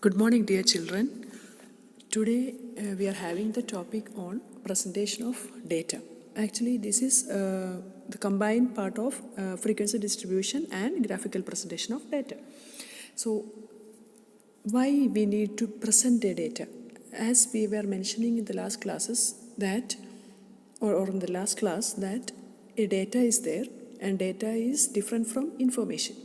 Good morning, dear children. Today we are having the topic on presentation of data. Actually, this is the combined part of frequency distribution and graphical presentation of data. So, why we need to present the data? As we were mentioning in the last classes that, or in the last class, that a data is there and data is different from information.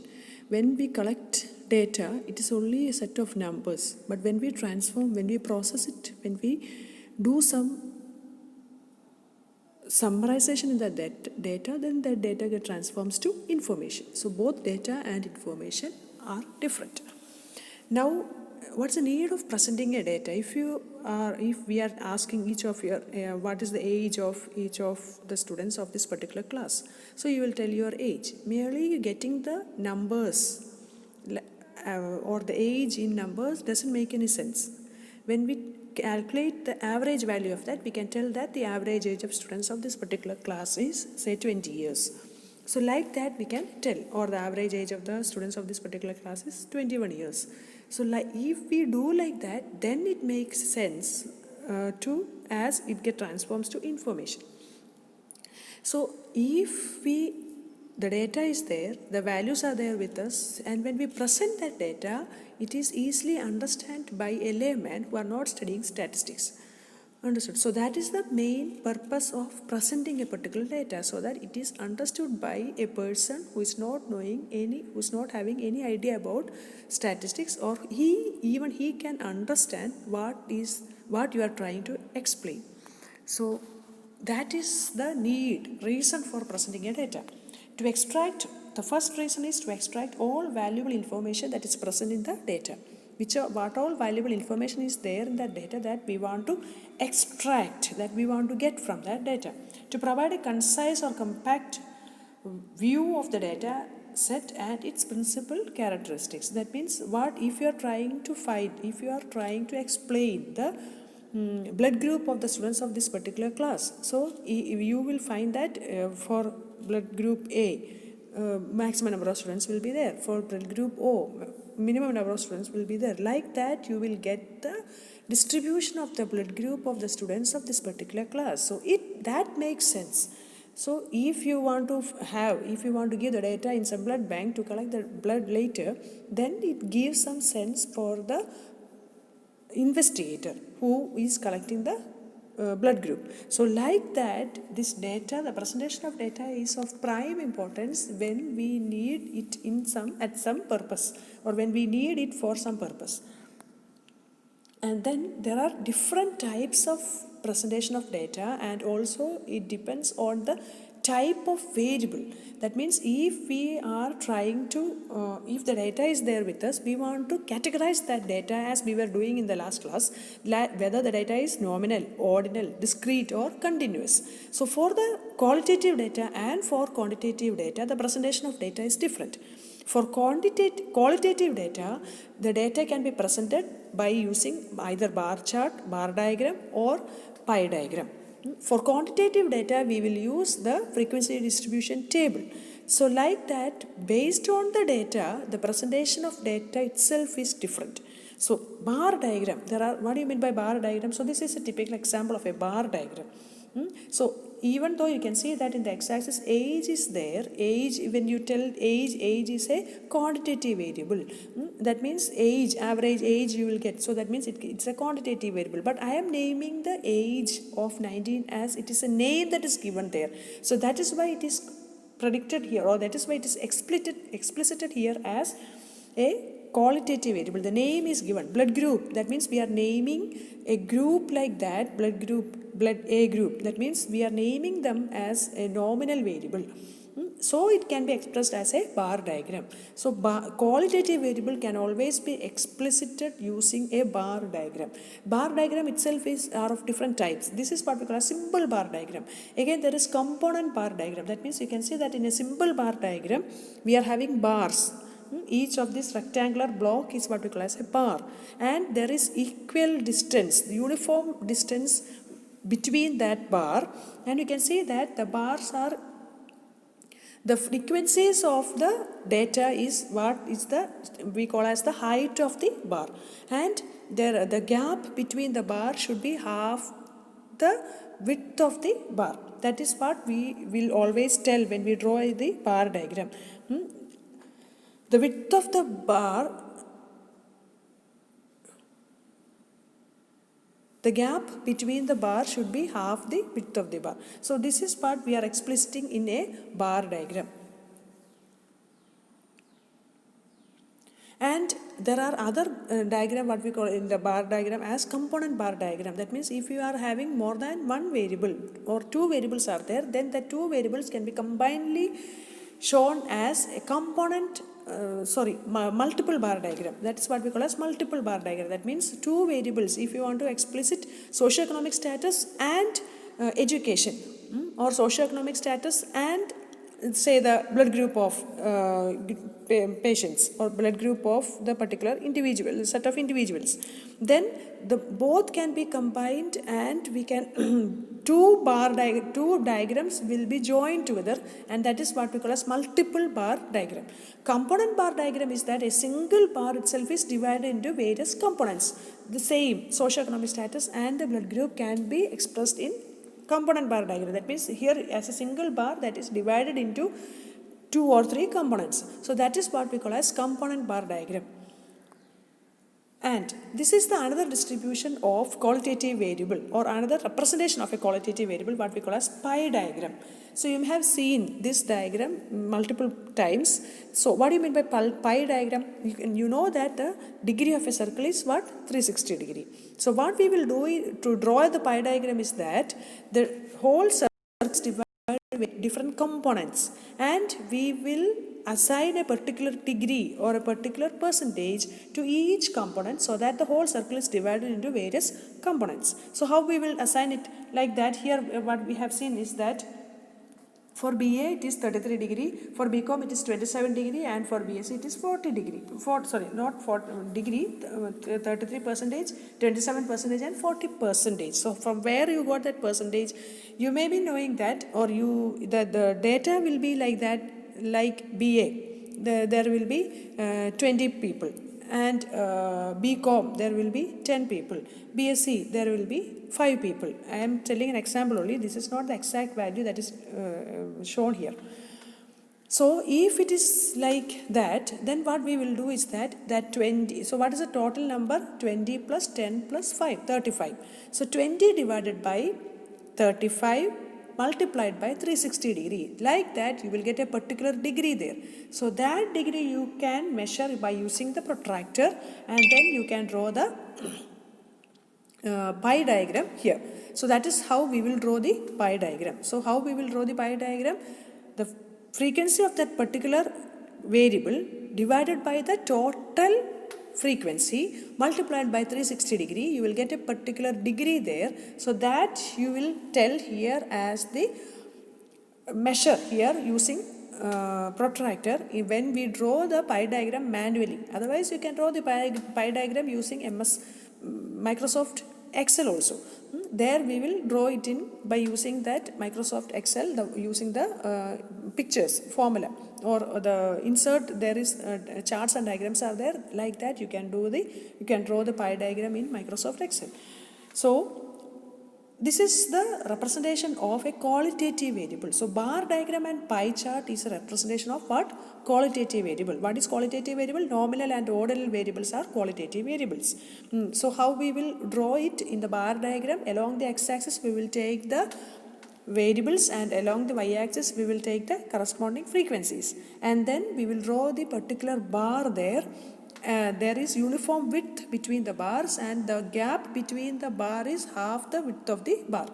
When we collect data, it is only a set of numbers, but when we transform, when we process it, when we do some summarization in that data, then that data transforms to information. So both data and information are different. Now, what's the need of presenting a data? If we are asking each of your what is the age of each of the students of this particular class, so you will tell your age. Merely getting the numbers or the age in numbers doesn't make any sense. When we calculate the average value of that, we can tell that the average age of students of this particular class is say 20 years. So like that we can tell, or the average age of the students of this particular class is 21 years. So like if we do like that, then it makes sense as it transforms to information. So if the data is there, the values are there with us, and when we present that data, it is easily understood by a layman who are not studying statistics. Understood? So that is the main purpose of presenting a particular data, so that it is understood by a person who is not having any idea about statistics, or he can understand what you are trying to explain. So that is the reason for presenting a data. The first reason is to extract all valuable information that is present in the data. What all valuable information is there in that data that we want to extract, that we want to get from that data. To provide a concise or compact view of the data set and its principal characteristics. That means if you are trying to explain the blood group of the students of this particular class. So you will find that for blood group A, maximum number of students will be there. For blood group O, minimum number of students will be there. Like that, you will get the distribution of the blood group of the students of this particular class. So that makes sense. So if you want to give the data in some blood bank to collect the blood later, then it gives some sense for the investigator who is collecting the blood group. So like that, this data, the presentation of data is of prime importance when we need it at some purpose, or when we need it for some purpose. And then there are different types of presentation of data, and also it depends on the type of variable. That means if we are trying to, if the data is there with us, we want to categorize that data as we were doing in the last class, whether the data is nominal, ordinal, discrete or continuous. So for the qualitative data and for quantitative data, the presentation of data is different. For qualitative data, the data can be presented by using either bar chart, bar diagram or pie diagram. For quantitative data, we will use the frequency distribution table. So like that, based on the data, the presentation of data itself is different. So bar diagram, what do you mean by bar diagram? So this is a typical example of a bar diagram. So even though you can see that in the x-axis age is there, when you tell age is a quantitative variable. That means average age you will get. So that means it's a quantitative variable. But I am naming the age of 19 as it is a name that is given there. So that is why it is predicted here, or that is why it is explicited here as a qualitative variable. The name is given. Blood group, that means we are naming a group like that, blood A group. That means we are naming them as a nominal variable. So it can be expressed as a bar diagram. So qualitative variable can always be explicited using a bar diagram. Bar diagram itself are of different types. This is what we call a simple bar diagram. Again, there is component bar diagram. That means you can see that in a simple bar diagram, we are having bars. Each of this rectangular block is what we call as a bar, and there is equal distance, uniform distance between that bar, and you can see that the The frequencies of the data is what is the we call as the height of the bar, and the gap between the bar should be half the width of the bar. That is what we will always tell when we draw the bar diagram. The width of the bar, the gap between the bar should be half the width of the bar. So this is what we are expliciting in a bar diagram. And there are other diagram what we call in the bar diagram as component bar diagram. That means if you are having more than one variable or two variables are there, then the two variables can be combinedly shown as a component multiple bar diagram. That is what we call as multiple bar diagram. That means two variables, if you want to explicit socioeconomic status and education, or socioeconomic status and say the blood group of patients or blood group of the particular individual set of individuals, then the both can be combined and we can two diagrams will be joined together, and that is what we call as multiple bar diagram. Component bar diagram is that a single bar itself is divided into various components. The same socioeconomic status and the blood group can be expressed in component bar diagram. That means here as a single bar that is divided into two or three components. So that is what we call as component bar diagram. And this is the another distribution of qualitative variable or another representation of a qualitative variable, what we call as pie diagram. So you may have seen this diagram multiple times. So what do you mean by pie diagram? You know that the degree of a circle is what? 360 degree. So what we will do to draw the pie diagram is that the whole circle is divided with different components, and we will assign a particular degree or a particular percentage to each component so that the whole circle is divided into various components. So how we will assign it like that? Here what we have seen is that for BA it is 33 degree, for BCom it is 27 degree, and for BSc it is 40 degree. 40 degree, 33%, 27% and 40%. So from where you got that percentage? You may be knowing that, or the data will be like that, like BA there will be 20 people, and BCom there will be 10 people, BSc there will be 5 people. I am telling an example only. This is not the exact value that is shown here. So if it is like that, then what we will do is that 20, so what is the total number? 20 plus 10 plus 5, 35. So 20 divided by 35 multiplied by 360 degree. Like that you will get a particular degree there. So that degree you can measure by using the protractor, and then you can draw the pie diagram here. So that is how we will draw the pie diagram. So how we will draw the pie diagram? The frequency of that particular variable divided by the total frequency multiplied by 360 degree, you will get a particular degree there. So that you will tell here as the measure here using protractor when we draw the pie diagram manually. Otherwise you can draw the pie diagram using Microsoft Excel also. There we will draw it in by using that Microsoft Excel, using the pictures formula or the insert. There is charts and diagrams are there. Like that you can draw the pie diagram in Microsoft Excel. So this is the representation of a qualitative variable. So bar diagram and pie chart is a representation of what? Qualitative variable. What is qualitative variable? Nominal and ordinal variables are qualitative variables. So how we will draw it in the bar diagram? Along the x-axis we will take the variables, and along the y-axis we will take the corresponding frequencies, and then we will draw the particular bar there. There is uniform width between the bars, and the gap between the bar is half the width of the bar.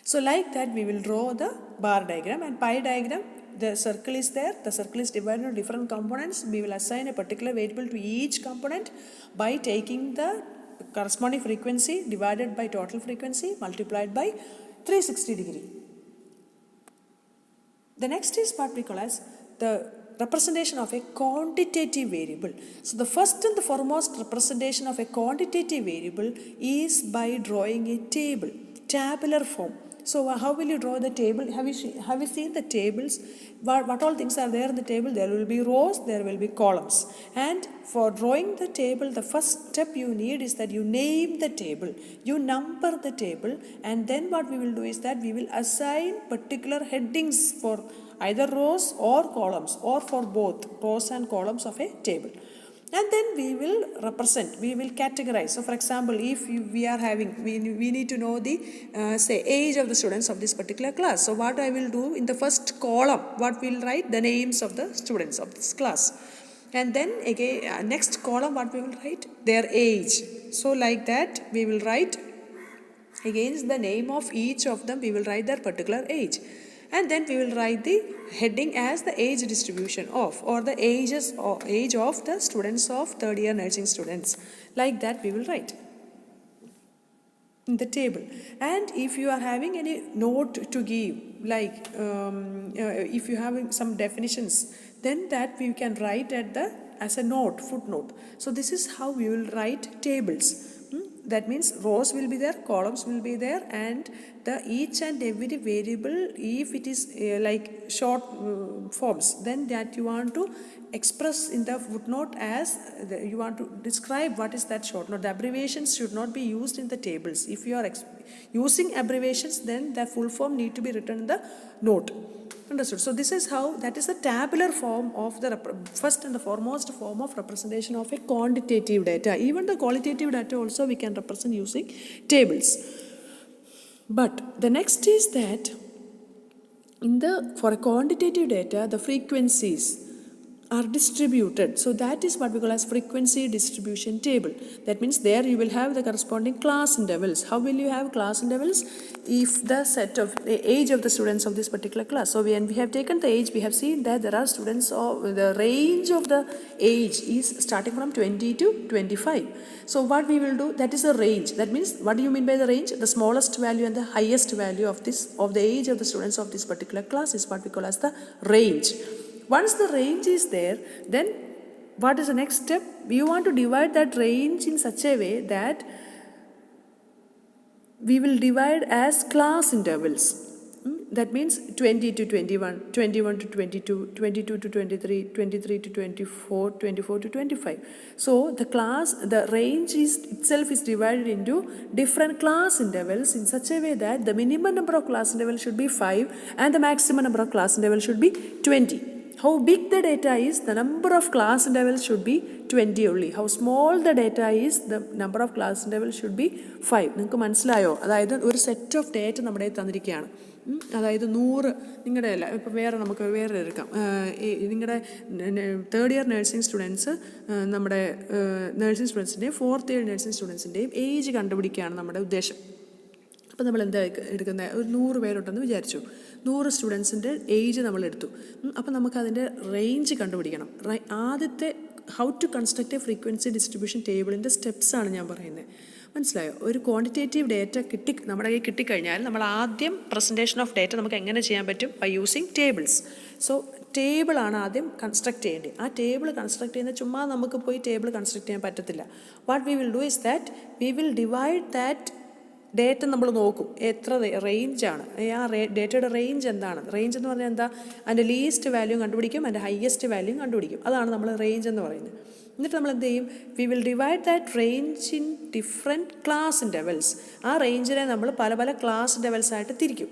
So like that we will draw the bar diagram. And pie diagram, the circle is there, the circle is divided into different components. We will assign a particular variable to each component by taking the corresponding frequency divided by total frequency multiplied by 360 degree. The next is what we call as the representation of a quantitative variable. So the first and the foremost representation of a quantitative variable is by drawing a table, tabular form. So how will you draw the table? Have you seen the tables? What all things are there in the table? There will be rows, there will be columns. And for drawing the table, the first step you need is that you name the table. You number the table, and then what we will do is that we will assign particular headings for either rows or columns, or for both rows and columns of a table. And then we will represent, we will categorize. So for example, if we are having, we need to know the say age of the students of this particular class. So what I will do in the first column, what we will write? The names of the students of this class. And then again, next column, what we will write? Their age. So like that we will write against the name of each of them, we will write their particular age. And then we will write the heading as the age distribution of, or the age of the students of third year nursing students. Like that we will write in the table. And if you are having any note to give, like if you have some definitions, then that we can write as a note, footnote. So this is how we will write tables. That means rows will be there, columns will be there, and the each and every variable, if it is like short forms, then that you want to express in the footnote as you want to describe what is that short note. The abbreviations should not be used in the tables. If you are using abbreviations, then the full form need to be written in the note. Understood? So this is how, that is the tabular form of the first and the foremost form of representation of a quantitative data. Even the qualitative data also we can represent using tables. But the next is that for a quantitative data, the frequencies are distributed. So that is what we call as frequency distribution table. That means there you will have the corresponding class intervals. How will you have class intervals? If the set of the age of the students of this particular class. So when we have taken the age, we have seen that there are students of the range of the age is starting from 20 to 25. So what we will do, that is a range. That means, what do you mean by the range? The smallest value and the highest value of the age of the students of this particular class is what we call as the range. Once the range is there, then what is the next step? You want to divide that range in such a way that we will divide as class intervals. That means 20 to 21, 21 to 22, 22 to 23, 23 to 24, 24 to 25. So the range itself is divided into different class intervals in such a way that the minimum number of class intervals should be 5 and the maximum number of class intervals should be 20. How big the data is, the number of class intervals should be 20 only. How small the data is, the number of class intervals should be 5. നിങ്ങൾക്ക് മനസ്സിലായോ? അതായത് ഒരു set of data നമ്മുടെ തന്നിരിക്കുകയാണ്. അതായത് 100 നിങ്ങളുടെ അല്ല, ഇപ്പോൾ നമുക്ക് വേറെ എടുക്കാം. നിങ്ങളുടെ തേർഡ് ഇയർ നഴ്സിംഗ് സ്റ്റുഡൻസ്, നമ്മുടെ നഴ്സിംഗ് സ്റ്റുഡൻസിൻ്റെയും ഫോർത്ത് ഇയർ നഴ്സിംഗ് സ്റ്റുഡൻസിൻ്റെയും ഏജ് കണ്ടുപിടിക്കുകയാണ് നമ്മുടെ ഉദ്ദേശം. അപ്പോൾ നമ്മൾ എന്താ എടുക്കുന്നത്? ഒരു 100 പേരുണ്ടെന്ന് വിചാരിച്ചു. 100 സ്റ്റുഡൻസിൻ്റെ ഏജ് നമ്മളെടുത്തു. അപ്പോൾ നമുക്കതിൻ്റെ റേഞ്ച് കണ്ടുപിടിക്കണം. ആദ്യത്തെ how to construct a frequency distribution ടേബിളിൻ്റെ സ്റ്റെപ്സാണ് ഞാൻ പറയുന്നത്. മനസ്സിലായോ? ഒരു ക്വാണ്ടിറ്റേറ്റീവ് ഡേറ്റ നമ്മുടെ കയ്യിൽ കിട്ടിക്കഴിഞ്ഞാൽ നമ്മൾ ആദ്യം പ്രസൻറ്റേഷൻ ഓഫ് ഡേറ്റ നമുക്ക് എങ്ങനെ ചെയ്യാൻ പറ്റും? By using tables. സോ ടേബിളാണ് ആദ്യം കൺസ്ട്രക്ട് ചെയ്യേണ്ടത്. ആ ടേബിൾ കൺസ്ട്രക്ട് ചെയ്യുന്ന ചുമ്മാ നമുക്ക് പോയി ടേബിൾ കൺസ്ട്രക്ട് ചെയ്യാൻ പറ്റത്തില്ല. What we will do is that we will divide that data നമ്മൾ നോക്കും എത്ര റേഞ്ചാണ്, ആ ഡേറ്റയുടെ റേഞ്ച് എന്താണ്. റേഞ്ച് എന്ന് പറഞ്ഞാൽ എന്താ? അതിൻ്റെ ലീസ്റ്റ് വാല്യൂ കണ്ടുപിടിക്കും, അതിൻ്റെ ഹയസ്റ്റ് വാല്യൂ കണ്ടുപിടിക്കും. അതാണ് നമ്മൾ റേഞ്ച് എന്ന് പറയുന്നത്. എന്നിട്ട് നമ്മൾ എന്ത് ചെയ്യും? We will divide that range in different class intervals. ആ റേഞ്ചിനെ നമ്മൾ പല പല ക്ലാസ് ഇൻ്റർവെൽസായിട്ട് തിരിക്കും.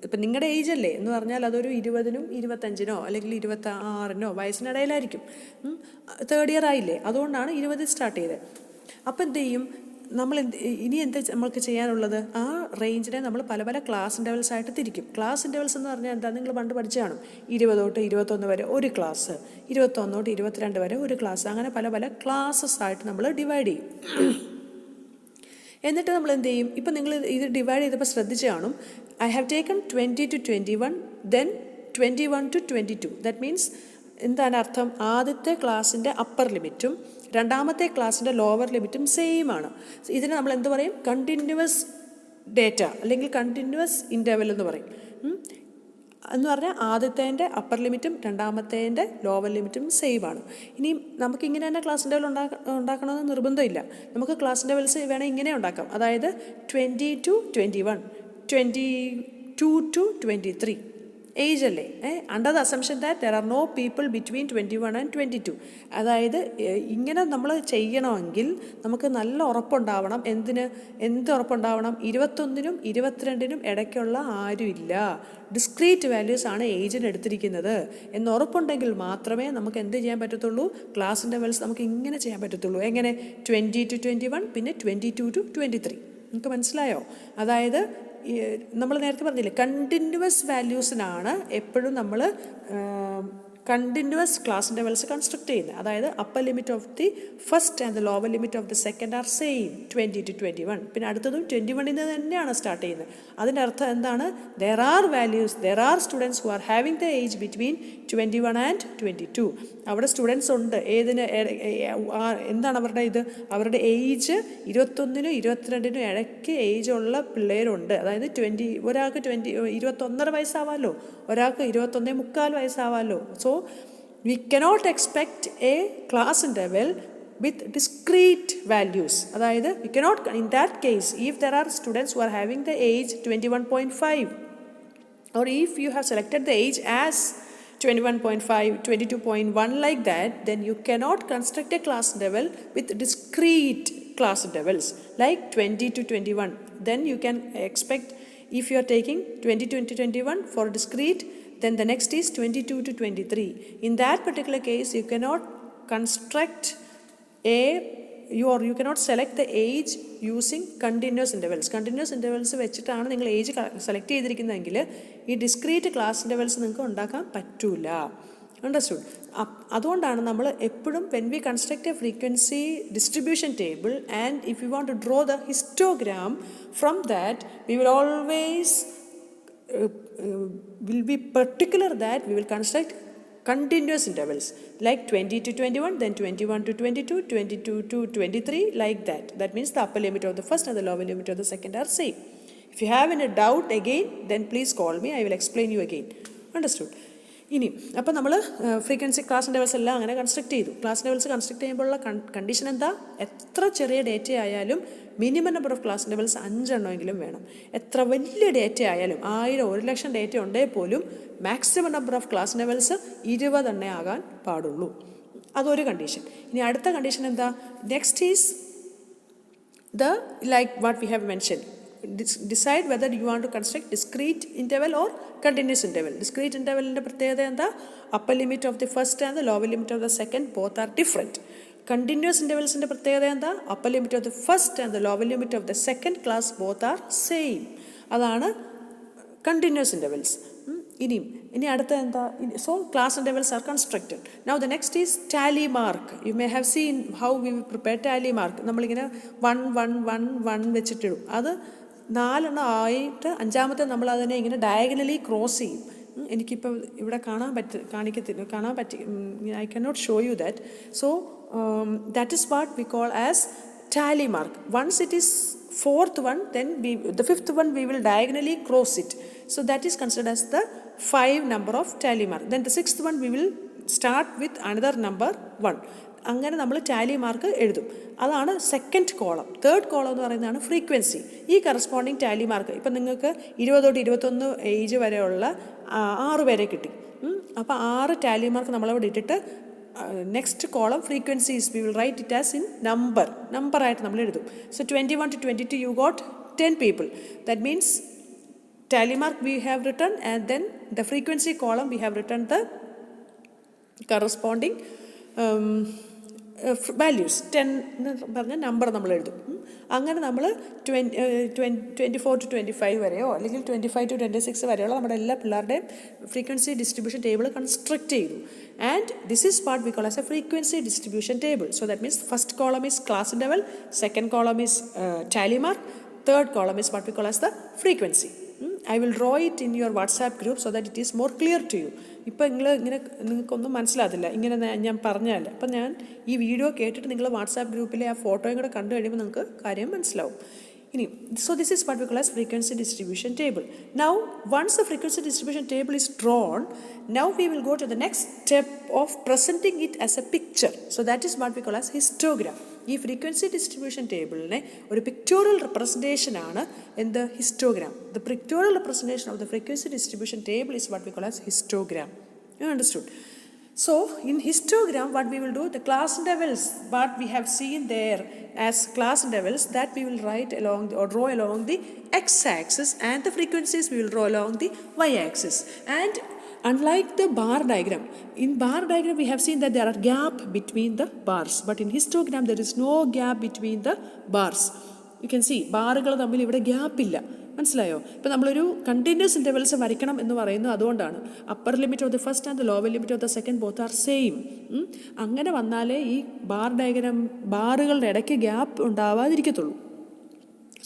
ഇപ്പം നിങ്ങളുടെ ഏജ് അല്ലേ എന്ന് പറഞ്ഞാൽ അതൊരു 20-നും 25-നോ അല്ലെങ്കിൽ 26-നോ വയസ്സിനിടയിലായിരിക്കും. തേർഡ് ഇയർ ആയില്ലേ, അതുകൊണ്ടാണ് 20 സ്റ്റാർട്ട് ചെയ്തത്. അപ്പം എന്ത് ചെയ്യും? ഇനി എന്താ നമ്മൾക്ക് ചെയ്യാനുള്ളത്? ആ റേഞ്ചിനെ നമ്മൾ പല പല ക്ലാസ് ഇൻ്റർവെൽസ് ആയിട്ട് തിരിക്കും. ക്ലാസ് ഇൻ്റർവെൽസ് എന്ന് പറഞ്ഞാൽ എന്താ? നിങ്ങൾ പണ്ട് പഠിച്ചു കാണും. 20 തൊട്ട് 21 വരെ ഒരു ക്ലാസ്, 21 തൊട്ട് 22 വരെ ഒരു ക്ലാസ്, അങ്ങനെ പല പല ക്ലാസ്സസ് ആയിട്ട് നമ്മൾ ഡിവൈഡ് ചെയ്യും. എന്നിട്ട് നമ്മൾ എന്ത് ചെയ്യും? ഇപ്പം നിങ്ങൾ ഇത് ഡിവൈഡ് ചെയ്തപ്പോൾ ശ്രദ്ധിച്ച് കാണും. I have taken 20 to 21, then 21 to 22. That means എന്താണ് അർത്ഥം? ആദ്യത്തെ ക്ലാസ്സിൻ്റെ അപ്പർ ലിമിറ്റും രണ്ടാമത്തെ ക്ലാസ്സിൻ്റെ ലോവർ ലിമിറ്റും സെയിം ആണ്. ഇതിനെ നമ്മൾ എന്ത് പറയും? കണ്ടിന്യൂവസ് ഡേറ്റ അല്ലെങ്കിൽ കണ്ടിന്യൂവസ് ഇൻ്റർവെൽ എന്ന് പറയും. എന്ന് പറഞ്ഞാൽ ആദ്യത്തേൻ്റെ അപ്പർ ലിമിറ്റും രണ്ടാമത്തേൻ്റെ ലോവർ ലിമിറ്റും സെയിം ആണ്. ഇനിയും നമുക്കിങ്ങനെ തന്നെ ക്ലാസ് ഇൻ്റർവെൽ ഉണ്ടാക്കണമെന്ന് നിർബന്ധമില്ല. നമുക്ക് ക്ലാസ് ഇൻ്റർവെൽസ് വേണേൽ ഇങ്ങനെ ഉണ്ടാക്കാം. അതായത് 20 to 21, 22 to 23. ഏജ് അല്ലേ, under the assumption that there are no people between 21 and 22. അതായത് ഇങ്ങനെ നമ്മൾ ചെയ്യണമെങ്കിൽ നമുക്ക് നല്ല ഉറപ്പുണ്ടാവണം. എന്ത് ഉറപ്പുണ്ടാവണം? 21നും 22നും ഇടയ്ക്കുള്ള ആരുമില്ല, ഡിസ്ക്രീറ്റ് വാല്യൂസ് ആണ് ഏജിന് എടുത്തിരിക്കുന്നത് എന്ന് ഉറപ്പുണ്ടെങ്കിൽ മാത്രമേ നമുക്ക് എന്ത് ചെയ്യാൻ പറ്റത്തുള്ളൂ, ക്ലാസ് ഇൻ്റർവെൽസ് നമുക്ക് ഇങ്ങനെ ചെയ്യാൻ പറ്റത്തുള്ളൂ. എങ്ങനെ? 20 to 21, പിന്നെ 22 to 23. നിങ്ങൾക്ക് മനസ്സിലായോ? അതായത് നമ്മൾ നേരത്തെ പറഞ്ഞില്ലേ, കണ്ടിന്യൂവസ് വാല്യൂസിനാണ് എപ്പോഴും നമ്മൾ കണ്ടിന്യൂവസ് ക്ലാസ് ഇൻ്റർവെൽസ് കൺസ്ട്രക്ട് ചെയ്യുന്നത്. അതായത് upper limit of the first and the lower limit of the second are same, 20 to 21. പിന്നെ അടുത്തതും 21 തന്നെയാണ് സ്റ്റാർട്ട് ചെയ്യുന്നത്. അതിൻ്റെ അർത്ഥം എന്താണ്? There are students who are having the age between 21 and 22. അവിടെ സ്റ്റുഡൻസ് ഉണ്ട്. എന്താണ് അവരുടെ അവരുടെ ഏജ് 21നും 22നും ഇടയ്ക്ക് ഏജ് ഉള്ള പിള്ളേരുണ്ട്. അതായത് ഒരാൾക്ക് 21.5 വയസ്സാവാമല്ലോ, ഒരാൾക്ക് 21.25 വയസ്സാവാമല്ലോ. So we cannot expect a class interval with discrete values. അതായത് we cannot, in that case, if there are students who are having the age 21.5, or if you have selected the age as 21.5, 22.1 like that, then you cannot construct a class interval with discrete class intervals like 20 to 21. Then you can expect, if you are taking 20 to 21 for discrete, then the next is 22 to 23. In that particular case, you cannot construct you cannot select the age using continuous intervals. Continuous intervals വെച്ചിട്ടാണ് നിങ്ങൾ age select ചെയ്തിരിക്കുന്നതെങ്കിൽ ഈ discrete class intervals നിങ്ങൾക്ക് ഉണ്ടാക്കാൻ പറ്റൂല. Understood? അതുകൊണ്ടാണ് നമ്മൾ എപ്പോഴും when we construct a frequency distribution table and if we want to draw the histogram from that, we will always will be particular that we will construct continuous intervals like 20 to 21, then 21 to 22, 22 to 23, like that. That means the upper limit of the first and the lower limit of the second are same. If you have any doubt again, then please call me, I will explain you again. Understood? ഇനി അപ്പോൾ നമ്മൾ frequency class intervals എല്ലാം അങ്ങനെ construct ചെയ്തു. Class intervals construct ചെയ്യുമ്പോഴുള്ള condition എന്താ? എത്ര ചെറിയ ഡേറ്റ ആയാലും minimum number of class intervals 5 എണ്ണമെങ്കിലും വേണം. എത്ര വലിയ ഡേറ്റ ആയാലും 1000, 1,00,000 ഡേറ്റ ഉണ്ടെങ്കിൽ പോലും maximum number of class intervals 20 എണ്ണേ ആകാൻ പാടുള്ളൂ. അതൊരു കണ്ടീഷൻ. ഇനി അടുത്ത കണ്ടീഷൻ എന്താ? Next is like what we have mentioned. Decide whether you want to construct discrete interval or continuous interval. Discrete interval ന്റെ പ്രത്യേകത എന്താ? upper limit of the first and the lower limit of the second both are different. Continuous intervals ന്റെ പ്രത്യേകത എന്താ? upper limit of the first and the lower limit of the second class both are same. അതാണ് continuous intervals. ഇനി അടുത്ത എന്താ? So class intervals are constructed. Now the next is tally mark. You may have seen how we prepare tally mark. നമ്മളിങ്ങനെ 1 1 1 1 വെച്ചിട്ടിടും. അത് 4 ആയിട്ട് 5ാമത്തെ നമ്മൾ അതിനെ ഇങ്ങനെ ഡയഗണലി ക്രോസ് ചെയ്യും. എനിക്കിപ്പോൾ ഇവിടെ കാണാൻ പറ്റി I cannot show you that. So that is what we call as tally mark. Once it is 4th one, then the 5th one we will diagonally cross it. So that is considered as the 5 number of tally mark. Then the 6th one we will start with another number 1. അങ്ങനെ നമ്മൾ Tally mark എഴുതും. അതാണ് second column. Third column എന്ന് പറയുന്നതാണ് frequency. ഈ corresponding Tally mark ഇപ്പം നിങ്ങൾക്ക് 20 തൊട്ട് 21 ഏജ് വരെയുള്ള 6 പേരെ കിട്ടി. അപ്പോൾ 6 ടാലി മാർക്ക് നമ്മളവിടെ ഇട്ടിട്ട് next column frequencies we will write it as in നമ്പറായിട്ട് നമ്മൾ എഴുതും. So 21 to 22 you got 10 people. That means tally mark we have written and then the frequency column we have written the corresponding values 10 എന്ന് പറഞ്ഞ number നമ്മൾ എഴുതും. അങ്ങനെ നമ്മൾ 24 to 25 വരെയോ അല്ലെങ്കിൽ 25 to 26 വരെയുള്ള നമ്മുടെ എല്ലാ പിള്ളേരുടെയും ഫ്രീക്വൻസി ഡിസ്ട്രിബ്യൂഷൻ ടേബിൾ കൺസ്ട്രക്ട് ചെയ്തു. And this is what we call as A frequency distribution table. So that means first column is class interval, second column is Tally mark, third column is what we call as the frequency. I will draw it in your WhatsApp group so that it is more clear to you. ഇപ്പോൾ നിങ്ങൾക്കൊന്നും മനസ്സിലാകത്തില്ല ഇങ്ങനെ ഞാൻ പറഞ്ഞാൽ. അപ്പം ഞാൻ ഈ video കേട്ടിട്ട് നിങ്ങൾ വാട്സാപ്പ് ഗ്രൂപ്പിലെ ആ ഫോട്ടോയും കൂടെ കണ്ടു കഴിയുമ്പോൾ നിങ്ങൾക്ക് കാര്യം മനസ്സിലാവും. So this is what we call as frequency distribution table. Now once the frequency distribution table is drawn, now we will go to the next step of presenting it as a picture. So that is what we call as histogram. ഈ frequency distribution ടേബിളിനെ ഒരു pictorial representation ആണ് എന്ത് histogram. The pictorial representation of the frequency distribution table is what we call as histogram. You understood? So in histogram what we will do, the class intervals what we have seen there as class intervals, that we will write along or draw along the x-axis, and the frequencies we will draw along the y-axis. And unlike the bar diagram, in bar diagram we have seen that there are gap between the bars, but in histogram there is no gap between the bars. You can see ബാറുകൾ തമ്മിൽ ഇവിടെ gap ഇല്ല. മനസ്സിലായോ? ഇപ്പം നമ്മളൊരു continuous intervals വരയ്ക്കണം എന്ന് പറയുന്നത് അതുകൊണ്ടാണ്. Upper limit of the first and the lower limit of the second both are same. അങ്ങനെ വന്നാലേ ഈ ബാർ ഡയഗ്രാം ബാറുകളുടെ ഇടയ്ക്ക് gap ഉണ്ടാവാതിരിക്കത്തുള്ളൂ.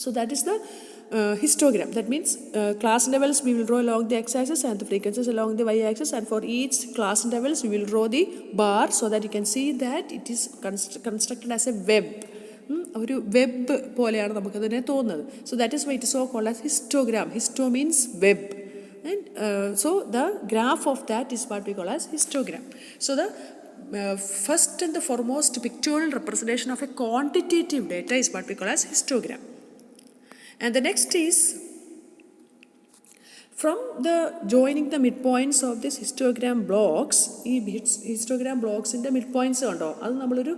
So that is the histogram. That means class intervals we will draw along the x-axis and the frequencies along the y-axis, and for each class intervals we will draw the bar so that you can see that it is constructed as a web. ഒരു web പോലെയാണ് നമുക്കതിനെ തോന്നുന്നത്. So that is why it is so called as histogram. Histo means web, and so the graph of that is what we call as histogram. So the first and the foremost pictorial representation of a quantitative data is what we call as histogram. And the next is from the joining the midpoints of this histogram blocks. ഈ histogram ബ്ലോക്സിൻ്റെ midpoints കണ്ടോ, അത് നമ്മളൊരു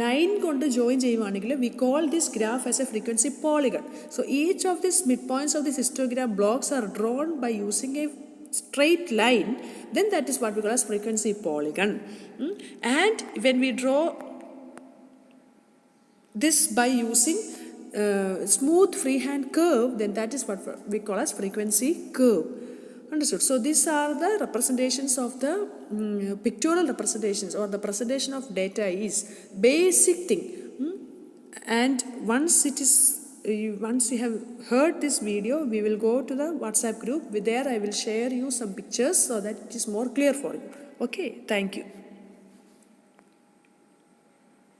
line കൊണ്ട് join ചെയ്യുവാണെങ്കിൽ we call this graph as a frequency polygon. So each of these midpoints of this histogram blocks are drawn by using a straight line, then that is what we call as frequency polygon. And when we draw this by using smooth freehand curve, then that is what we call as frequency curve. Understood? So these are the representations of the pictorial representations, or the presentation of data is basic thing. And once you have heard this video, we will go to the WhatsApp group. There I will share you some pictures so that it is more clear for you. Okay, thank you.